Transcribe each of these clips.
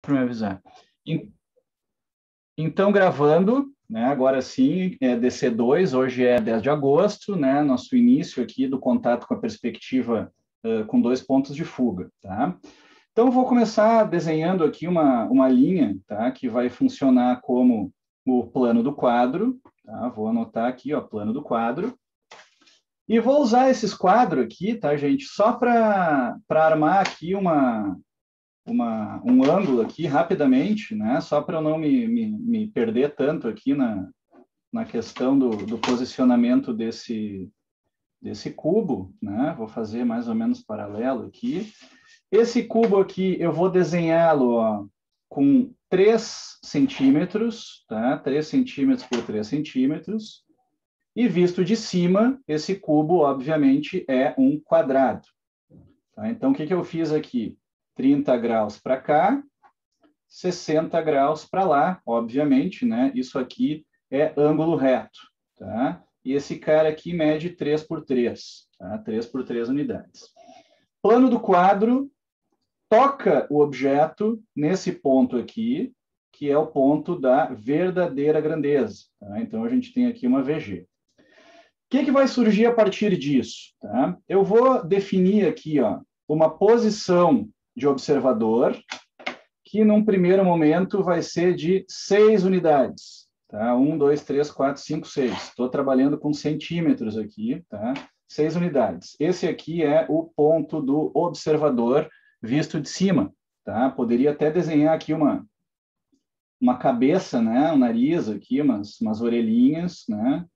para me avisar. Então, gravando, né, agora sim, DC2, hoje é 10 de agosto, né, nosso início aqui do contato com a perspectiva com 2 pontos de fuga, tá? Então, eu vou começar desenhando aqui uma linha, tá, que vai funcionar como o plano do quadro, tá? Vou anotar aqui, ó, plano do quadro. E vou usar esses quadros aqui, tá, gente, só para armar aqui um ângulo aqui rapidamente, né? Só para eu não me perder tanto aqui na questão do posicionamento desse cubo, né? Vou fazer mais ou menos paralelo aqui. Esse cubo aqui, eu vou desenhá-lo com 3 centímetros, tá? 3 centímetros por 3 centímetros. E visto de cima, esse cubo, obviamente, é um quadrado. Tá? Então, o que eu fiz aqui? 30 graus para cá, 60 graus para lá, obviamente, né? Isso aqui é ângulo reto, tá? E esse cara aqui mede 3 por 3, tá? 3 por 3 unidades. Plano do quadro toca o objeto nesse ponto aqui, que é o ponto da verdadeira grandeza, tá? Então, a gente tem aqui uma VG. O que vai surgir a partir disso? Tá? Eu vou definir aqui, ó, uma posição de observador, que num primeiro momento vai ser de 6 unidades. Tá? 1, 2, 3, 4, 5, 6. Estou trabalhando com centímetros aqui, tá? 6 unidades. Esse aqui é o ponto do observador visto de cima. Tá? Poderia até desenhar aqui uma cabeça, né? Um nariz aqui, umas orelhinhas, né?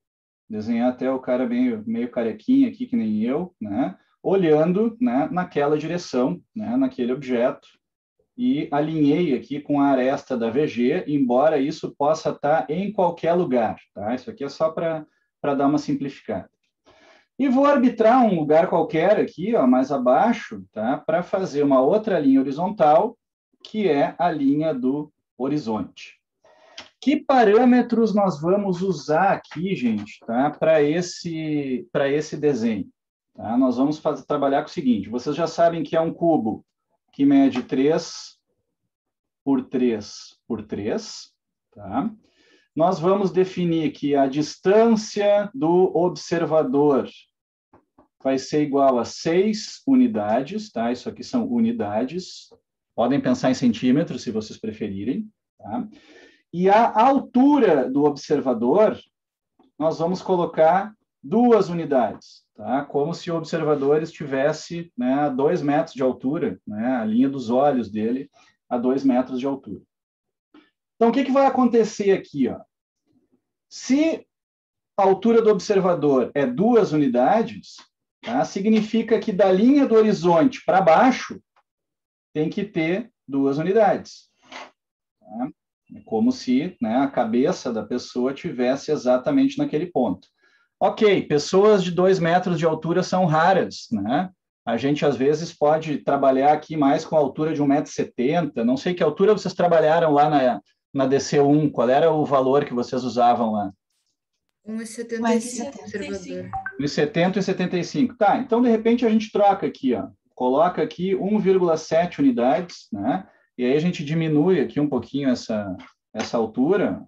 Desenhar até o cara meio carequinha aqui, que nem eu, né? Olhando, né, naquela direção, né, naquele objeto, e alinhei aqui com a aresta da VG, embora isso possa estar em qualquer lugar, tá? Isso aqui é só para dar uma simplificada. E vou arbitrar um lugar qualquer aqui, ó, mais abaixo, tá? Para fazer uma outra linha horizontal, que é a linha do horizonte. Que parâmetros nós vamos usar aqui, gente, tá? Para esse desenho? Tá? Nós vamos trabalhar com o seguinte, vocês já sabem que é um cubo que mede 3 por 3 por 3, tá? Nós vamos definir que a distância do observador vai ser igual a 6 unidades, tá? Isso aqui são unidades. Podem pensar em centímetros, se vocês preferirem, tá? E a altura do observador, nós vamos colocar 2 unidades, tá? Como se o observador estivesse, né, a 2 metros de altura, né, a linha dos olhos dele a 2 metros de altura. Então, o que vai acontecer aqui? Ó? Se a altura do observador é 2 unidades, tá? Significa que da linha do horizonte para baixo tem que ter 2 unidades. Tá? É como se, né, a cabeça da pessoa tivesse exatamente naquele ponto. Ok, pessoas de 2 metros de altura são raras, né? A gente, às vezes, pode trabalhar aqui mais com a altura de 1,70 m. Não sei que altura vocês trabalharam lá na DC1. Qual era o valor que vocês usavam lá? 1,75 observador. 1,70 e 75. Tá, então, de repente, a gente troca aqui, ó. Coloca aqui 1,7 unidades, né? E aí a gente diminui aqui um pouquinho essa altura.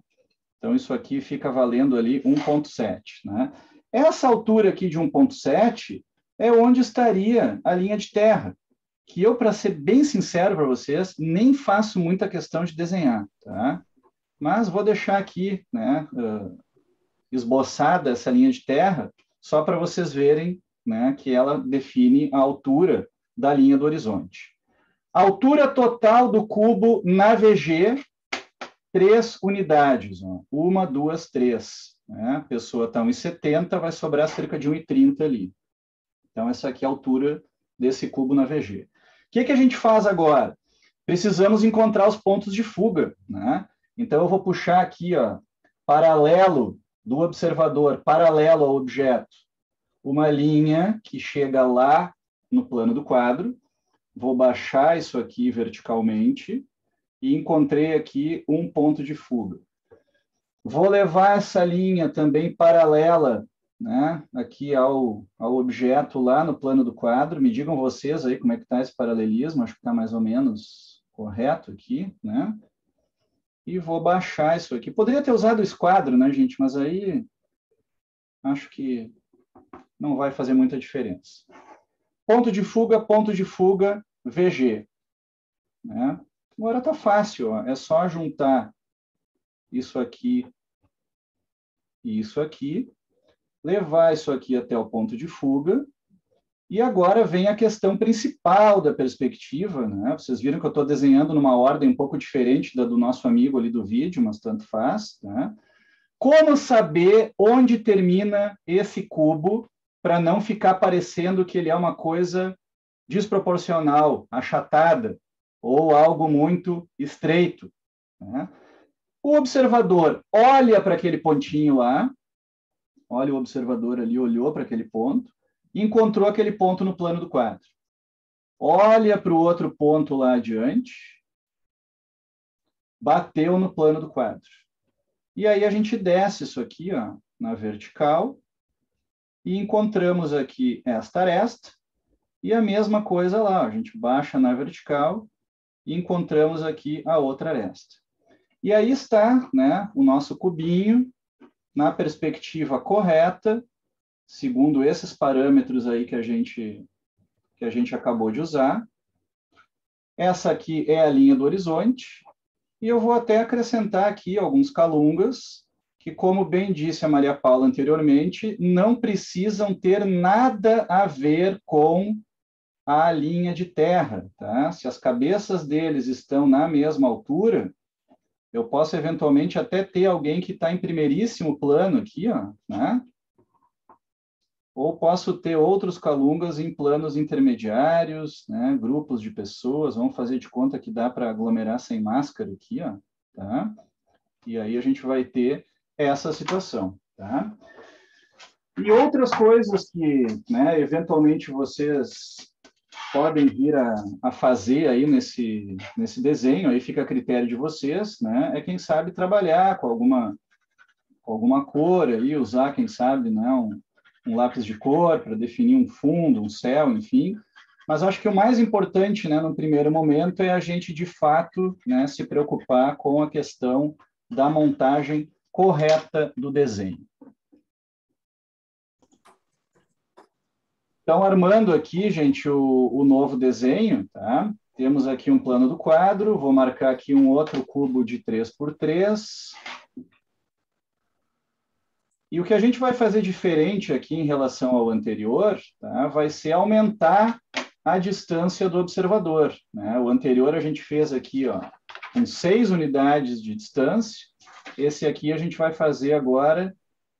Então, isso aqui fica valendo ali 1,7, né? Essa altura aqui de 1,7 é onde estaria a linha de terra, que eu, para ser bem sincero para vocês, nem faço muita questão de desenhar, tá? Mas vou deixar aqui, né, esboçada essa linha de terra, só para vocês verem, né, que ela define a altura da linha do horizonte. A altura total do cubo na VG, 3 unidades. Ó. 1, 2, 3. Né? A pessoa está 1,70, vai sobrar cerca de 1,30 ali. Então, essa aqui é a altura desse cubo na VG. O que a gente faz agora? Precisamos encontrar os pontos de fuga. Né? Então, eu vou puxar aqui, ó, paralelo do observador, paralelo ao objeto, uma linha que chega lá no plano do quadro. Vou baixar isso aqui verticalmente e encontrei aqui um ponto de fuga. Vou levar essa linha também paralela, né, aqui ao objeto lá no plano do quadro. Me digam vocês aí como é que está esse paralelismo, acho que está mais ou menos correto aqui, né? E vou baixar isso aqui. Poderia ter usado o esquadro, né, gente? Mas aí acho que não vai fazer muita diferença. Ponto de fuga, VG. Né? Agora está fácil, ó. É só juntar isso aqui e isso aqui, levar isso aqui até o ponto de fuga, e agora vem a questão principal da perspectiva, né? Vocês viram que eu estou desenhando numa ordem um pouco diferente da do nosso amigo ali do vídeo, mas tanto faz, né? Como saber onde termina esse cubo para não ficar parecendo que ele é uma coisa desproporcional, achatada, ou algo muito estreito, né? O observador olha para aquele pontinho lá, olha o observador ali, olhou para aquele ponto, e encontrou aquele ponto no plano do quadro. Olha para o outro ponto lá adiante, bateu no plano do quadro. E aí a gente desce isso aqui, ó, na vertical, e encontramos aqui esta aresta, e a mesma coisa lá, a gente baixa na vertical, e encontramos aqui a outra aresta. E aí está, né, o nosso cubinho na perspectiva correta, segundo esses parâmetros aí que a gente acabou de usar. Essa aqui é a linha do horizonte, e eu vou até acrescentar aqui alguns calungas, que, como bem disse a Maria Paula anteriormente, não precisam ter nada a ver com a linha de terra. Tá? Se as cabeças deles estão na mesma altura, eu posso eventualmente até ter alguém que está em primeiríssimo plano aqui, ó, né? Ou posso ter outros calungas em planos intermediários, né? Grupos de pessoas, vamos fazer de conta que dá para aglomerar sem máscara aqui, ó, tá? E aí a gente vai ter essa situação, tá? E outras coisas que, né, eventualmente vocês podem vir a fazer aí nesse desenho, aí fica a critério de vocês, né? É quem sabe trabalhar com alguma cor aí, usar, quem sabe, né, um lápis de cor para definir um fundo, um céu, enfim. Mas acho que o mais importante, né, no primeiro momento, é a gente, de fato, né, se preocupar com a questão da montagem correta do desenho. Então, armando aqui, gente, o novo desenho, tá? Temos aqui um plano do quadro, vou marcar aqui um outro cubo de 3x3. E o que a gente vai fazer diferente aqui em relação ao anterior, tá? Vai ser aumentar a distância do observador, né? O anterior a gente fez aqui, ó, com 6 unidades de distância. Esse aqui a gente vai fazer agora,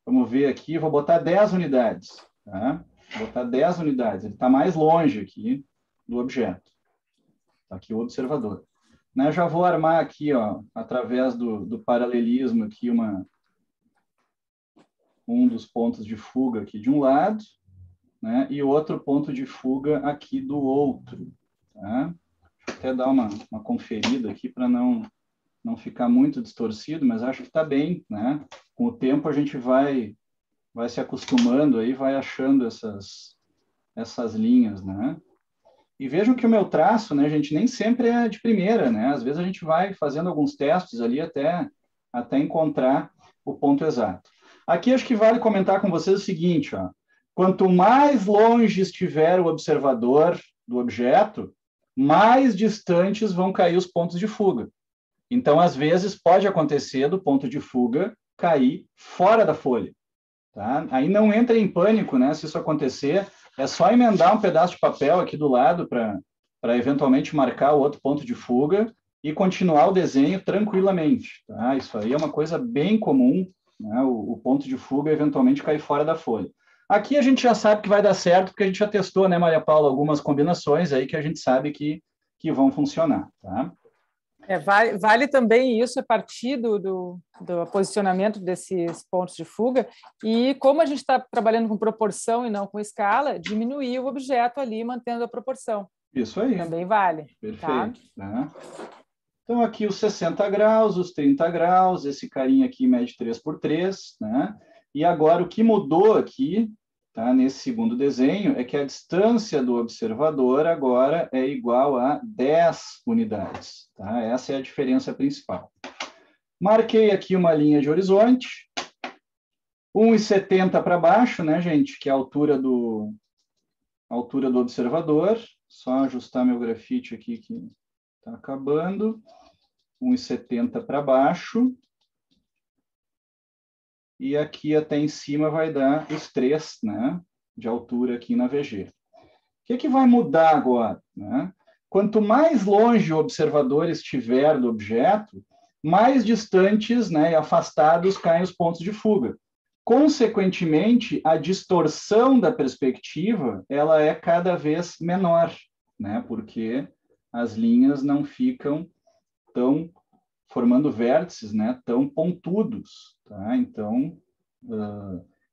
vamos ver aqui, vou botar 10 unidades, tá? Vou botar 10 unidades, ele está mais longe aqui do objeto. Aqui o observador. Né? Já vou armar aqui, ó, através do paralelismo, aqui um dos pontos de fuga aqui de um lado, né? E outro ponto de fuga aqui do outro. Tá? Deixa eu até dar uma conferida aqui para não ficar muito distorcido, mas acho que está bem. Né? Com o tempo a gente vai se acostumando aí, vai achando essas linhas, né? E vejam que o meu traço, né, gente, nem sempre é de primeira, né? Às vezes a gente vai fazendo alguns testes ali até encontrar o ponto exato. Aqui acho que vale comentar com vocês o seguinte, ó. Quanto mais longe estiver o observador do objeto, mais distantes vão cair os pontos de fuga. Então, às vezes, pode acontecer do ponto de fuga cair fora da folha. Tá? Aí não entre em pânico, né? Se isso acontecer, é só emendar um pedaço de papel aqui do lado para eventualmente marcar o outro ponto de fuga e continuar o desenho tranquilamente. Tá? Isso aí é uma coisa bem comum, né? O ponto de fuga eventualmente cair fora da folha. Aqui a gente já sabe que vai dar certo, porque a gente já testou, né, Maria Paula, algumas combinações aí que a gente sabe que vão funcionar. Tá? Vale também isso a partir do posicionamento desses pontos de fuga, e como a gente está trabalhando com proporção e não com escala, diminuir o objeto ali, mantendo a proporção. Isso aí. Também vale. Perfeito. Tá? Né? Então, aqui os 60 graus, os 30 graus, esse carinha aqui mede 3x3, né? E agora o que mudou aqui, tá, nesse segundo desenho, é que a distância do observador agora é igual a 10 unidades. Tá? Essa é a diferença principal. Marquei aqui uma linha de horizonte, 1,70 para baixo, né, gente, que é a altura do observador. Só ajustar meu grafite aqui que está acabando. 1,70 para baixo. E aqui até em cima vai dar os 3, né, de altura aqui na VG. O que vai mudar agora? Né? Quanto mais longe o observador estiver do objeto, mais distantes, né, e afastados caem os pontos de fuga. Consequentemente, a distorção da perspectiva ela é cada vez menor, né, porque as linhas não ficam tão formando vértices, né, tão pontudos. Tá? Então,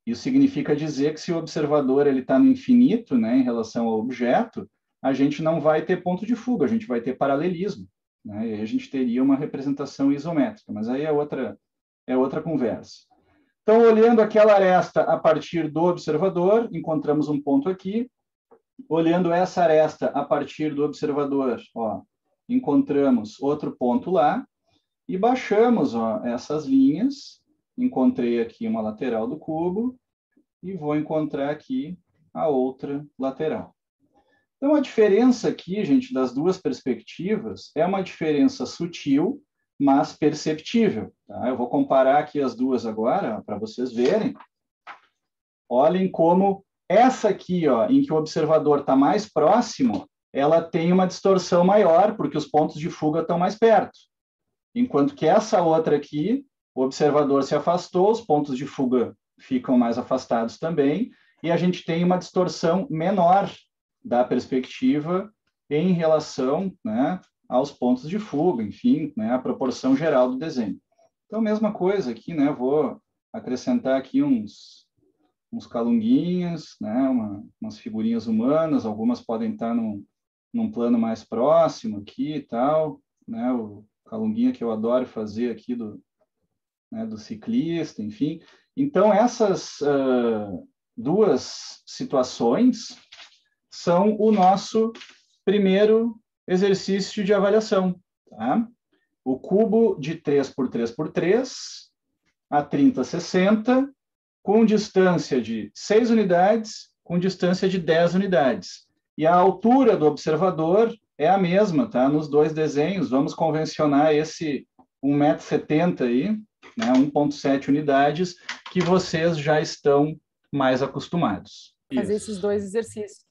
isso significa dizer que se o observador está no infinito, né, em relação ao objeto, a gente não vai ter ponto de fuga, a gente vai ter paralelismo. Né, e aí a gente teria uma representação isométrica, mas aí é outra conversa. Então, olhando aquela aresta a partir do observador, encontramos um ponto aqui. Olhando essa aresta a partir do observador, ó, encontramos outro ponto lá. E baixamos, ó, essas linhas. Encontrei aqui uma lateral do cubo e vou encontrar aqui a outra lateral. Então, a diferença aqui, gente, das duas perspectivas é uma diferença sutil, mas perceptível. Tá? Eu vou comparar aqui as duas agora, para vocês verem. Olhem como essa aqui, ó, em que o observador está mais próximo, ela tem uma distorção maior, porque os pontos de fuga estão mais perto. Enquanto que essa outra aqui, o observador se afastou, os pontos de fuga ficam mais afastados também, e a gente tem uma distorção menor da perspectiva em relação, né, aos pontos de fuga, enfim, né, a proporção geral do desenho. Então, mesma coisa aqui, né, vou acrescentar aqui uns calunguinhos, né, umas figurinhas humanas, algumas podem estar num plano mais próximo aqui e tal, né, o calunguinha que eu adoro fazer aqui do ciclista, enfim. Então, essas duas situações são o nosso primeiro exercício de avaliação. Tá? O cubo de 3 por 3 por 3, a 3060, com distância de 6 unidades, com distância de 10 unidades. E a altura do observador é a mesma, tá? Nos dois desenhos, vamos convencionar esse 1,70 m aí, né? 1,7 unidades, que vocês já estão mais acostumados. Fazer esses dois exercícios.